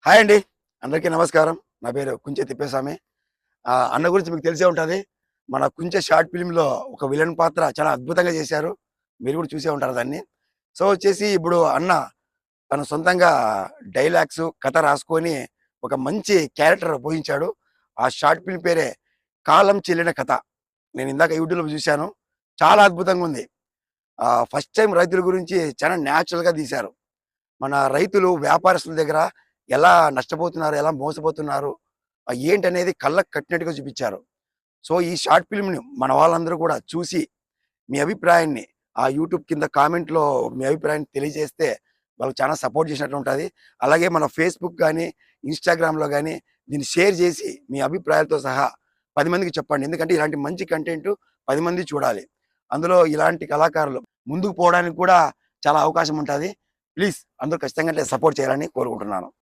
Hi అండి. అందరికీ నమస్కారం. నా పేరు కుంచె తిప్పేస్వామి. అన్న గురించి మీకు తెలిసే ఉంటది. మన కుంచె షార్ట్ ఫిల్మ్‌లో ఒక విలన్ పాత్ర చాలా అద్భుతంగా చేశారు. మీరు కూడా చూసే ఉంటారు దాన్ని. సో, వచ్చేసి ఇప్పుడు అన్న తను సొంతంగా డైలాగ్స్, కథ రాసుకొని ఒక మంచి క్యారెక్టర్ పోషించాడు. ఆ షార్ట్ ఫిల్మ్ పేరే 'కాలం చెల్లిన కథ.' నేను ఇందాక యూట్యూబ్‌లో చూశాను. చాలా అద్భుతంగుంది. ఫస్ట్ టైమ్ రైతుల గురించి చాలా న్యాచురల్‌గా తీశారు. మన రైతులు వ్యాపారస్తుల దగ్గర ఎలా నష్టపోతున్నారు, ఎలా మోసపోతున్నారు, ఏంటనేది కళ్ళకి కట్టినట్టుగా చూపించారు. సో, ఈ షార్ట్ ఫిల్మ్‌ని మన వాళ్ళందరూ కూడా చూసి మీ అభిప్రాయాన్ని ఆ యూట్యూబ్ కింద కామెంట్‌లో మీ అభిప్రాయాన్ని తెలియజేస్తే వాళ్ళకి చాలా సపోర్ట్ చేసినట్లు ఉంటది. అలాగే మన ఫేస్‌బుక్ గాని, ఇన్‌స్టాగ్రామ్‌లో గాని దీన్ని షేర్ చేసి మీ అభిప్రాయాలతో సహా 10 మందికి చెప్పండి. ఎందుకంటే ఇలాంటి మంచి కంటెంట్ 10 మంది చూడాలి. అందులో ఇలాంటి కళాకారులు ముందుకు పోవడానికి కూడా చాలా అవకాశం ఉంటది. ప్లీజ్ అందరూ ఖచ్చితంగా సపోర్ట్ చేయాలని కోరుకుంటున్నాను.